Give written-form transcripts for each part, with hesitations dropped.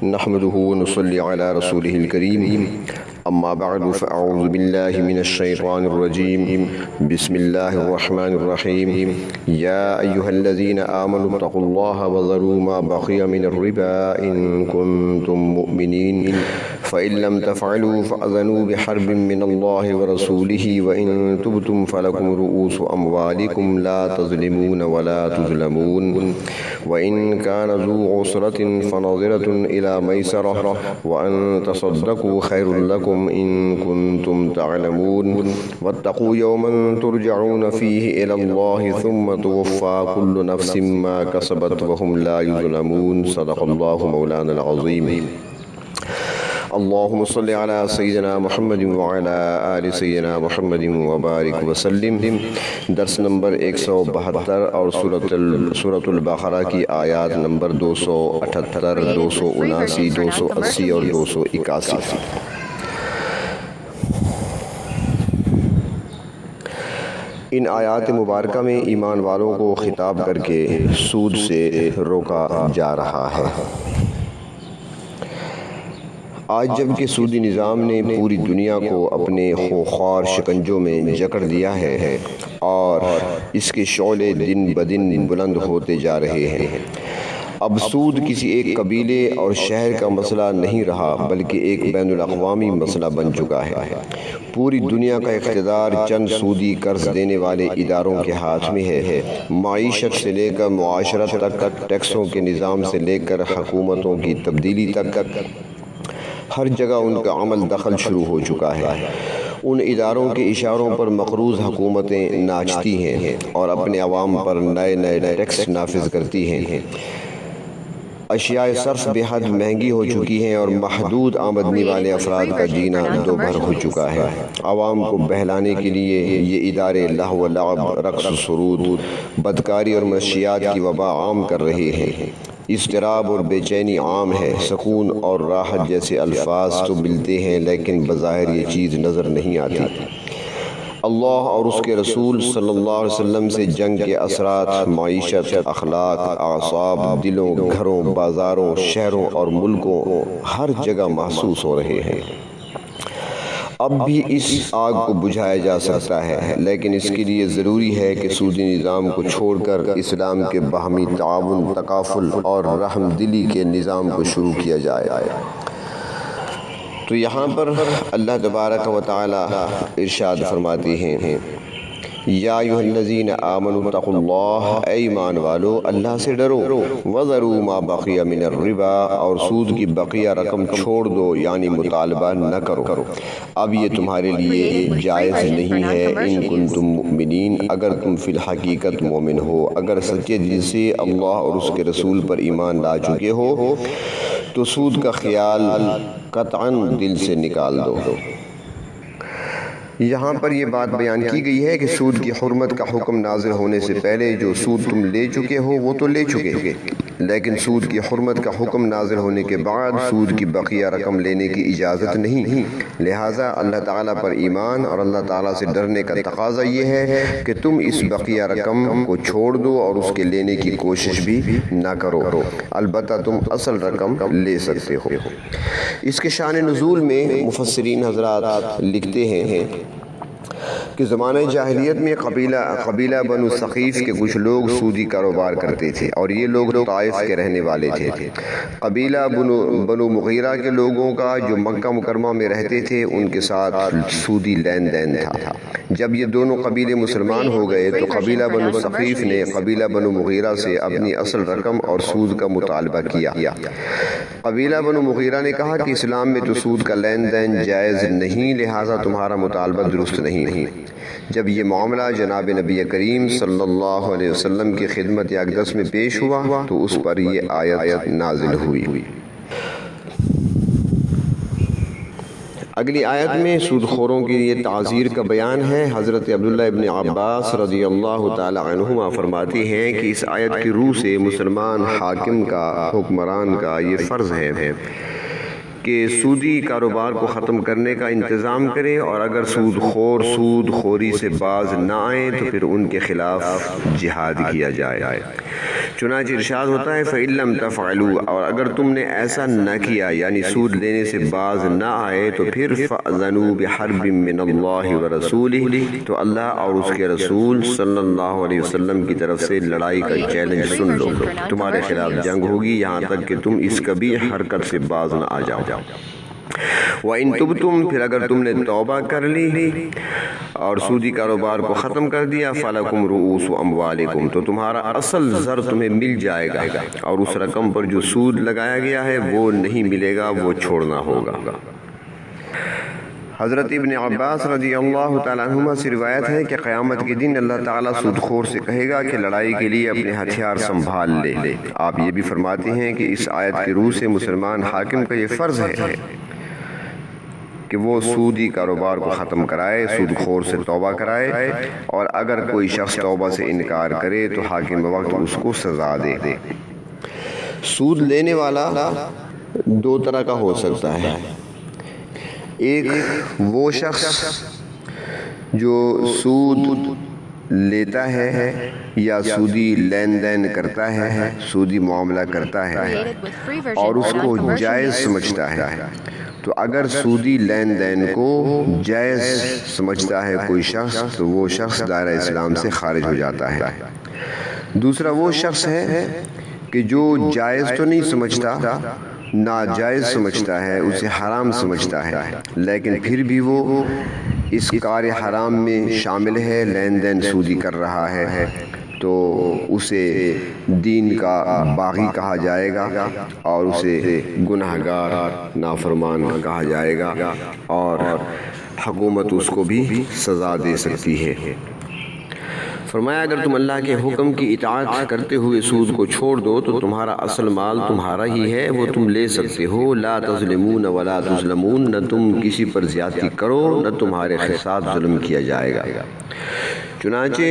نحمده ونصلي على رسوله الكريم أما بعد فأعوذ بالله من الشيطان الرجيم بسم الله الرحمن الرحيم يا أيها الذين آمنوا اتقوا الله وذروا ما بقي من الربا إن كنتم مؤمنين فإن لم تفعلوا فأذنوا بحرب من الله ورسوله وإن تبتم فلكم رؤوس أموالكم لا تظلمون ولا تظلمون وإن كان ذو عسرة فنظرة إلى ميسرة وأن تصدقوا خير لكم إن كنتم تعلمون واتقوا يوما ترجعون فيه إلى الله ثم توفى كل نفس ما كسبت وهم لا يظلمون صدق الله مولانا العظيم اللهم صل على سيدنا محمد وعلى آل سيدنا محمد وبارك وسلم۔ درس نمبر 172 اور سورۃ البقرہ کی آیات نمبر 278، 279، 280 اور 281۔ ان آیات مبارکہ میں ایمان والوں کو خطاب کر کے سود سے روکا جا رہا ہے۔ آج جب کہ سودی نظام نے پوری دنیا کو اپنے خوخوار شکنجوں میں جکڑ دیا ہے اور اس کے شعلے دن بدن بلند ہوتے جا رہے ہیں، اب سود کسی ایک قبیلے اور شہر کا مسئلہ نہیں رہا بلکہ ایک بین الاقوامی مسئلہ بن چکا ہے۔ پوری دنیا کا اقتدار چند سودی قرض دینے والے اداروں کے ہاتھ میں ہے۔ معیشت سے لے کر معاشرت تک، ٹیکسوں کے نظام سے لے کر حکومتوں کی تبدیلی تک، ہر جگہ ان کا عمل دخل شروع ہو چکا ہے۔ ان اداروں کے اشاروں پر مقروض حکومتیں ناچتی ہیں اور اپنے عوام پر نئے نئے ٹیکس نافذ کرتی ہیں۔ اشیاء صرف بے حد مہنگی ہو چکی ہیں اور محدود آمدنی والے افراد کا جینا دوبھر ہو چکا ہے۔ عوام کو بہلانے کے لیے یہ ادارے لہو و لعب، رقص و سرود، بدکاری اور منشیات کی وبا عام کر رہے ہیں۔ اضطراب اور بے چینی عام ہے۔ سکون اور راحت جیسے الفاظ تو ملتے ہیں لیکن بظاہر یہ چیز نظر نہیں آتی۔ اللہ اور اس کے رسول صلی اللہ علیہ وسلم سے جنگ کے اثرات معیشت، اخلاق، اعصاب، دلوں، گھروں، بازاروں، شہروں اور ملکوں ہر جگہ محسوس ہو رہے ہیں۔ اب بھی اس آگ کو بجھایا جا سکتا ہے لیکن اس کے لیے ضروری ہے کہ سودی نظام کو چھوڑ کر اسلام کے باہمی تعاون، تکافل اور رحم دلی کے نظام کو شروع کیا جائے۔ تو یہاں پر اللہ تبارک و تعالی ارشاد فرماتے ہیں، یا ایھا الذین آمنوا اتقوا اللہ، اے ایمان والو اللہ سے ڈرو، وذروا ما بقی من الربا، اور سود کی بقیہ رقم چھوڑ دو یعنی مطالبہ نہ کرو۔ اب یہ تمہارے لیے جائز نہیں ہے، ان کنتم مؤمنین، اگر تم فی الحقیقت مومن ہو، اگر سچے دل سے اللہ اور اس کے رسول پر ایمان لا چکے ہو تو سود کا خیال قطعاً دل سے نکال دو۔ یہاں پر یہ بات بیان کی گئی ہے کہ سود کی حرمت کا حکم نازل ہونے سے پہلے جو سود تم لے چکے ہو وہ تو لے چکے، لیکن سود کی حرمت کا حکم نازل ہونے کے بعد سود کی بقیہ رقم لینے کی اجازت نہیں۔ لہٰذا اللہ تعالیٰ پر ایمان اور اللہ تعالیٰ سے ڈرنے کا تقاضا یہ ہے کہ تم اس بقیہ رقم کو چھوڑ دو اور اس کے لینے کی کوشش بھی نہ کرو، البتہ تم اصل رقم لے سکتے ہو۔ اس کے شان نزول میں مفسرین حضرات لکھتے ہیں کہ زمانہ جاہلیت میں قبیلہ بنو ثقیف کے کچھ لوگ سودی کاروبار کرتے تھے اور یہ لوگ طائف کے رہنے والے تھے۔ قبیلہ بنو مغیرہ کے لوگوں کا جو مکہ مکرمہ میں رہتے تھے ان کے ساتھ سودی لین دین تھا۔ جب یہ دونوں قبیلے مسلمان ہو گئے تو قبیلہ بنو ثقیف نے قبیلہ بنو مغیرہ سے اپنی اصل رقم اور سود کا مطالبہ کیا۔ قبیلہ بنو مغیرہ نے کہا کہ اسلام میں تو سود کا لین دین جائز نہیں، لہٰذا تمہارا مطالبہ درست نہیں۔ جب یہ معاملہ جناب نبی کریم صلی اللہ علیہ وسلم کی خدمت اقدس میں پیش ہوا تو اس پر یہ آیت نازل ہوئی۔ اگلی آیت میں سود خوروں کے لیے تعزیر کا بیان ہے۔ حضرت عبداللہ ابن عباس رضی اللہ تعالی عنہما فرماتے ہیں کہ اس آیت کی روح سے مسلمان حاکم کا، حکمران کا یہ فرض ہے کہ سودی کاروبار کو ختم کرنے کا انتظام کرے، اور اگر سود خوری سے باز نہ آئیں تو پھر ان کے خلاف جہاد کیا جائے۔ چنانچہ ارشاد ہوتا ہے فَإِن لَّمْ تَفْعَلُوا، اور اگر تم نے ایسا نہ کیا یعنی سود لینے سے باز نہ آئے تو پھر فَأْذَنُوا بِحَرْبٍ مِّنَ اللَّهِ وَرَسُولِهِ، تو اللہ اور اس کے رسول صلی اللہ علیہ وسلم کی طرف سے لڑائی کا چیلنج سن لو، تمہارے خلاف جنگ ہوگی یہاں تک کہ تم اس قبیح حرکت سے باز نہ آ جاؤ۔ وَإِن تُبْتُمْ، پھر اگر تم نے توبہ کر لی اور سودی کاروبار کو ختم کر دیا، فَلَكُمْ رُؤُوسُ أَمْوَالِكُمْ، تو تمہارا اصل زر تمہیں مل جائے گا، اور اس رقم پر جو سود لگایا گیا ہے وہ نہیں ملے گا، وہ چھوڑنا ہوگا۔ حضرت ابن عباس رضی اللہ تعالیٰ عنہما سے روایت ہے کہ قیامت کے دن اللہ تعالیٰ سود خور سے کہے گا کہ لڑائی کے لیے اپنے ہتھیار سنبھال لے۔ آپ یہ بھی فرماتے ہیں کہ اس آیت کی روح سے مسلمان حاکم کا یہ فرض ہے کہ وہ سودی کاروبار کو ختم کرائے، سود خور سے توبہ کرائے، اور اگر کوئی شخص توبہ سے انکار کرے تو حاکم وقت اس کو سزا دے۔ سود لینے والا دو طرح کا ہو سکتا ہے، ایک وہ شخص جو سود لیتا ہے یا سودی لین دین کرتا ہے، سودی معاملہ کرتا ہے اور اس کو جائز سمجھتا ہے، تو اگر سودی لین دین کو جائز سمجھتا ہے کوئی شخص تو وہ شخص دائرہ اسلام سے خارج ہو جاتا ہے۔ دوسرا وہ شخص ہے کہ جو جائز تو نہیں سمجھتا، ناجائز سمجھتا ہے، اسے حرام سمجھتا ہے، لیکن پھر بھی وہ اس کار حرام میں شامل ہے، لین دین سودی کر رہا ہے، تو اسے دین کا باغی کہا جائے گا اور اسے گناہگار نافرمان کہا جائے گا، اور حکومت اس کو بھی سزا دے سکتی ہے۔ فرمایا اگر تم اللہ کے حکم کی اطاعت کرتے ہوئے سود کو چھوڑ دو تو تمہارا اصل مال تمہارا ہی ہے، وہ تم لے سکتے ہو۔ لا تظلمون ولا تظلمون، نہ تم کسی پر زیادتی کرو نہ تمہارے ساتھ ظلم کیا جائے گا۔ چنانچہ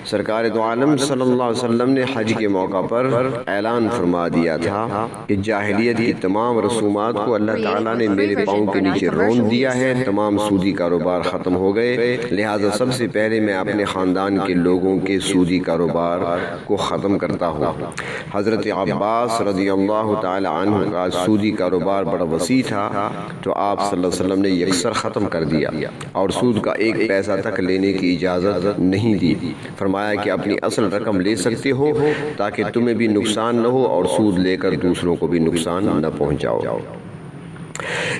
سرکار دو عالم صلی اللہ علیہ وسلم نے حج کے موقع پر اعلان فرما دیا تھا کہ جاہلیت کی تمام رسومات کو اللہ تعالیٰ نے میرے پاؤں کے نیچے رون دیا ہے، تمام سودی کاروبار ختم ہو گئے، لہٰذا سب سے پہلے میں اپنے خاندان کے لوگوں کے سودی کاروبار کو ختم کرتا ہوں۔ حضرت عباس رضی اللہ تعالی عنہ کا سودی کاروبار بڑا وسیع تھا، تو آپ صلی اللہ علیہ وسلم نے یکسر ختم کر دیا اور سود کا ایک پیسہ تک لینے کی اجازت نہیں دی۔ فرمایا کہ اپنی اصل رقم لے سکتے ہو تاکہ تمہیں بھی نقصان نہ ہو اور سود لے کر دوسروں کو بھی نقصان نہ پہنچاؤ۔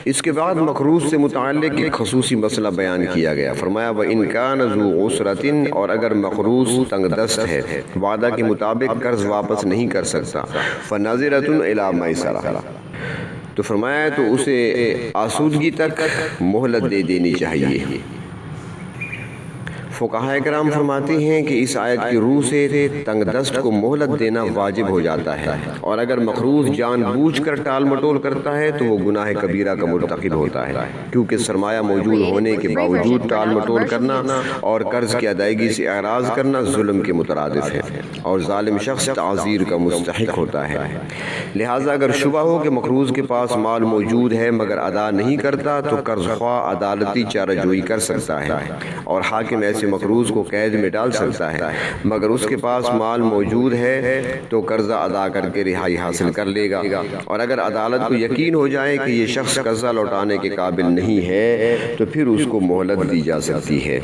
اس کے بعد مقروض سے متعلق ایک خصوصی مسئلہ بیان کیا گیا۔ فرمایا وَإِن كَانَ ذُو عُسْرَةٍ، اور اگر مقروض تنگ دست ہے، وعدہ کے مطابق قرض واپس نہیں کر سکتا، فَنَظِرَةٌ إِلَىٰ مَيْسَرَةٍ، تو فرمایا تو اسے آسودگی تک مہلت دے دینی چاہیے۔ فقہاء کرام فرماتے ہیں کہ اس آیت کی روح سے تنگ دست کو مہلت دینا واجب ہو جاتا ہے، اور اگر مقروض جان بوجھ کر ٹال مٹول کرتا ہے تو وہ گناہ کبیرہ کا مرتکب ہوتا ہے، کیونکہ سرمایہ موجود ہونے کے باوجود ٹال مٹول کرنا اور قرض کی ادائیگی سے اعراض کرنا ظلم کے مترادف ہے، اور ظالم شخص تعزیر کا مستحق ہوتا ہے۔ لہٰذا اگر شبہ ہو کہ مقروض کے پاس مال موجود ہے مگر ادا نہیں کرتا تو قرض خواہ عدالتی چارہ جوئی کر سکتا ہے، اور حاکم ایسے مقروض کو قید میں ڈال سکتا ہے، مگر اس کے پاس مال موجود ہے تو قرضہ ادا کر کے رہائی حاصل کر لے گا، اور اگر عدالت کو یقین ہو جائے کہ یہ شخص قرضہ لوٹانے کے قابل نہیں ہے تو پھر اس کو مہلت دی جا سکتی ہے۔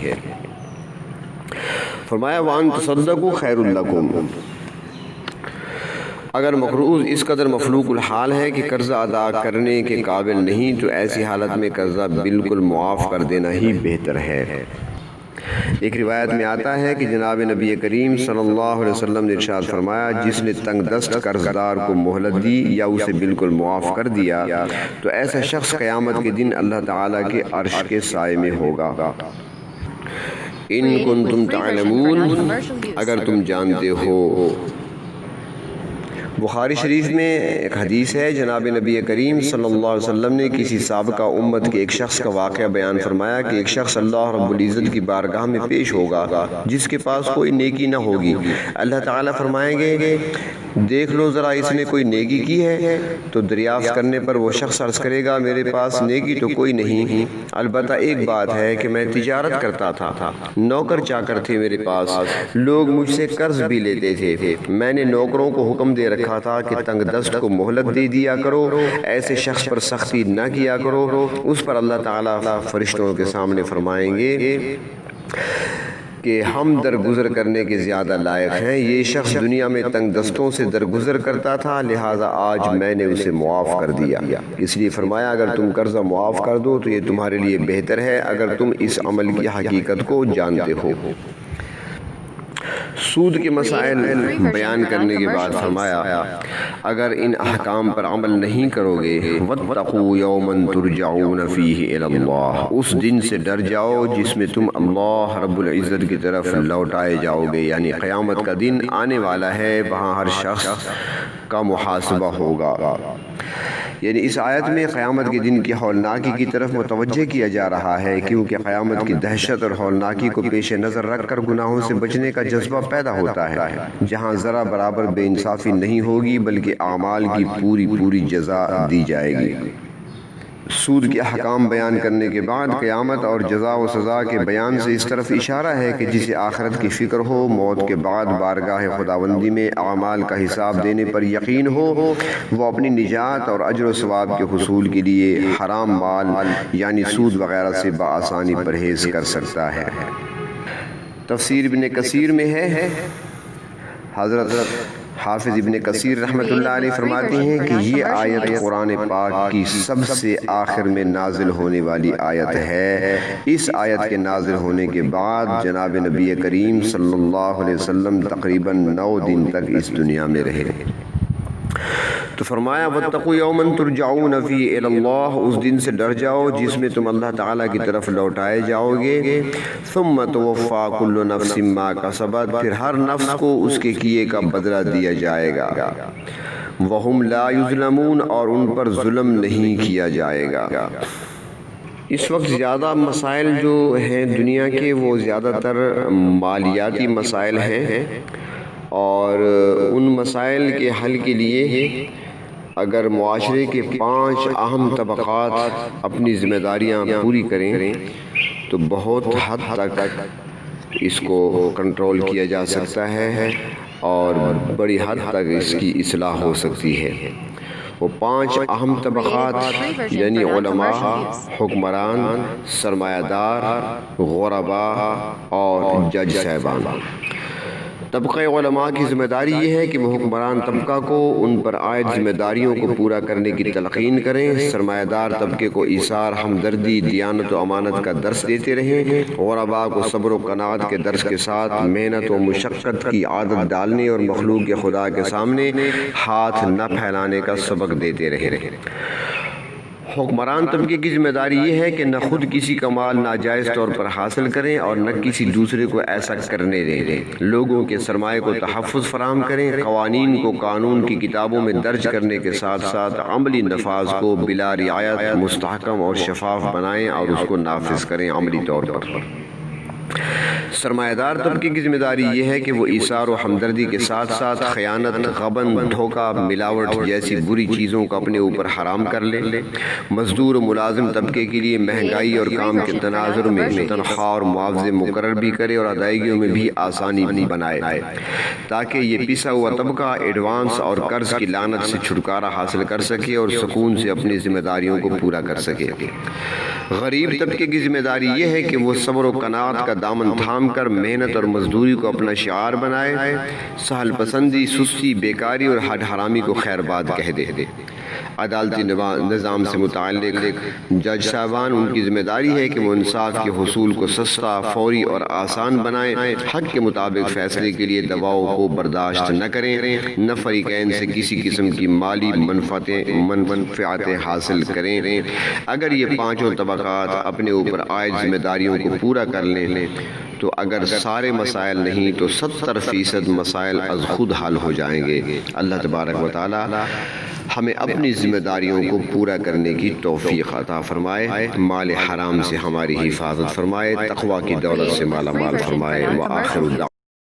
فرمایا وَأَن تَصَدَّقُوا خَيْرٌ لَكُمْ، اگر مقروض اس قدر مفلوق الحال ہے کہ قرضہ ادا کرنے کے قابل نہیں تو ایسی حالت میں قرضہ بالکل معاف کر دینا ہی بہتر ہے۔ ایک روایت میں آتا ہے کہ جناب نبی کریم صلی اللہ علیہ وسلم نے ارشاد فرمایا جس نے تنگ دست قرضدار کو مہلت دی یا اسے بالکل معاف کر دیا تو ایسا شخص قیامت کے دن اللہ تعالیٰ کے عرش کے سائے میں ہوگا۔ ان کنتم تعلمون، اگر تم جانتے ہو۔ بخاری شریف میں ایک حدیث ہے، جناب نبی کریم صلی اللہ علیہ وسلم نے کسی سابقہ امت کے ایک شخص کا واقعہ بیان فرمایا کہ ایک شخص اللہ رب العزت کی بارگاہ میں پیش ہوگا جس کے پاس کوئی نیکی نہ ہوگی۔ اللہ تعالیٰ فرمائیں گے دیکھ لو ذرا اس نے کوئی نیکی کی ہے؟ تو دریافت کرنے پر وہ شخص عرض کرے گا میرے پاس نیکی تو کوئی نہیں، البتہ ایک بات ہے کہ میں تجارت کرتا تھا، نوکر چاکر تھے میرے پاس، لوگ مجھ سے قرض بھی لیتے تھے، میں نے نوکروں کو حکم دے رکھا تھا کہ تنگ دست کو مہلت دے دیا کرو، ایسے شخص پر سختی نہ کیا کرو۔ اس پر اللہ تعالیٰ فرشتوں کے سامنے فرمائیں گے کہ ہم درگزر کرنے کے زیادہ لائق ہیں، یہ شخص دنیا میں تنگ دستوں سے درگزر کرتا تھا، لہٰذا آج میں نے اسے معاف کر دیا۔ اس لیے فرمایا اگر تم قرضہ معاف کر دو تو یہ تمہارے لیے بہتر ہے اگر تم اس عمل کی حقیقت کو جانتے ہو۔ سود کے مسائل بیان کرنے کے بعد فرمایا اگر ان احکام پر عمل نہیں کرو گے وَاتَّقُوا يَوْمًا تُرْجَعُونَ فِيهِ إِلَى اللَّهِ، اس دن سے ڈر جاؤ جس میں تم اللہ رب العزت کی طرف لوٹائے جاؤ گے، یعنی قیامت کا دن آنے والا ہے، وہاں ہر شخص کا محاسبہ ہوگا۔ یعنی اس آیت میں قیامت کے دن کی ہولناکی کی طرف متوجہ کیا جا رہا ہے، کیونکہ قیامت کی دہشت اور ہولناکی کو پیش نظر رکھ کر گناہوں سے بچنے کا جذبہ پیدا ہوتا ہے، جہاں ذرا برابر بے انصافی نہیں ہوگی بلکہ اعمال کی پوری جزا دی جائے گی۔ سود کے احکام بیان کرنے کے بعد قیامت اور جزا و سزا کے بیان سے اس طرف اشارہ ہے کہ جسے آخرت کی فکر ہو، موت کے بعد بارگاہ خداوندی میں اعمال کا حساب دینے پر یقین ہو، وہ اپنی نجات اور اجر و ثواب کے حصول کے لیے حرام مال یعنی سود وغیرہ سے بآسانی پرہیز کر سکتا ہے۔ تفسیر ابن کثیر میں ہے، حضرت حافظ ابن کثیر رحمۃ اللہ علیہ فرماتے ہیں کہ یہ آیت قرآن پاک کی سب سے آخر میں نازل ہونے والی آیت ہے۔ اس آیت کے نازل ہونے کے بعد جناب نبی کریم صلی اللہ علیہ وسلم تقریباً 9 دن تک اس دنیا میں رہے۔ تو فرمایا وَاتَّقُوا يَوْمًا تُرْجَعُونَ فِيهِ إِلَى اللَّهِ، اس دن سے ڈر جاؤ جس میں تم اللہ تعالیٰ کی طرف لوٹائے جاؤ گے۔ ثُمَّ تُوَفَّىٰ كُلُّ نَفْسٍ مَّا كَسَبَتْ، پھر ہر نفس کو اس کے کیے کا بدلہ دیا جائے گا۔ وَهُمْ لَا يُظْلَمُونَ، اور ان پر ظلم نہیں کیا جائے گا۔ اس وقت زیادہ مسائل جو ہیں دنیا کے وہ زیادہ تر مالیاتی مسائل ہیں، اور ان مسائل کے حل کے لیے اگر معاشرے کے 5 اہم طبقات اپنی ذمہ داریاں پوری کریں تو بہت حد تک اس کو کنٹرول کیا جا سکتا ہے اور بڑی حد تک اس کی اصلاح ہو سکتی ہے۔ وہ 5 اہم طبقات یعنی علماء، حکمران، سرمایہ دار، غرباء اور جج صاحبان۔ طبقہ علماء کی ذمہ داری یہ ہے کہ وہ حکمران طبقہ کو ان پر عائد ذمہ داریوں کو پورا کرنے کی تلقین کریں، سرمایہ دار طبقے کو ایثار، ہمدردی، دیانت و امانت کا درس دیتے رہیں، غرباء کو صبر و قناعت کے درس کے ساتھ محنت و مشقت کی عادت ڈالنے اور مخلوق خدا کے سامنے ہاتھ نہ پھیلانے کا سبق دیتے رہیں۔ حکمران طبقے کی ذمہ داری یہ ہے کہ نہ خود کسی کا مال ناجائز طور پر حاصل کریں اور نہ کسی دوسرے کو ایسا کرنے دیں، لوگوں کے سرمایہ کو تحفظ فراہم کریں، قوانین کو قانون کی کتابوں میں درج کرنے کے ساتھ ساتھ عملی نفاذ کو بلا رعایت مستحکم اور شفاف بنائیں اور اس کو نافذ کریں عملی طور پر۔ سرمایہ دار طبقے کی ذمہ داری یہ ہے کہ وہ ایثار و ہمدردی کے ساتھ ساتھ خیانت، غبن، دھوکہ، ملاوٹ جیسی بری چیزوں کو اپنے اوپر حرام کر لے۔ مزدور و ملازم طبقے کے لیے مہنگائی اور کام کے تناظر میں تنخواہ اور معاوضے مقرر بھی کرے اور ادائیگیوں میں بھی آسانی بنائے تاکہ یہ پسا ہوا طبقہ ایڈوانس اور قرض کی لعنت سے چھٹکارا حاصل کر سکے اور سکون سے اپنی ذمہ داریوں کو پورا کر سکے۔ غریب طبقے کی ذمہ داری یہ ہے کہ وہ صبر و قناعت کا دامن تھام کر محنت اور مزدوری کو اپنا شعار بنائے، سہل پسندی، سستی، بیکاری اور حد حرامی کو خیر باد کہہ دے۔ عدالتی نظام سے متعلق جج صاحبان ان کی ذمہ داری ہے کہ وہ انصاف کے حصول کو سستا، فوری اور آسان بنائیں، حق کے مطابق فیصلے کے لیے دباؤ کو برداشت نہ کریں، نہ فریقین سے کسی قسم کی مالی منفعتیں حاصل کریں۔ اگر یہ 5 طبقات اپنے اوپر عائد ذمہ داریوں کو پورا کر لیں تو اگر سارے مسائل نہیں تو 70% مسائل از خود حل ہو جائیں گے۔ اللہ تبارک و تعالی ہمیں اپنی ذمہ داریوں کو پورا کرنے کی توفیق عطا فرمائے، مال حرام سے ہماری حفاظت فرمائے، تقوی کی دولت سے مالا مال فرمائے۔ وآخر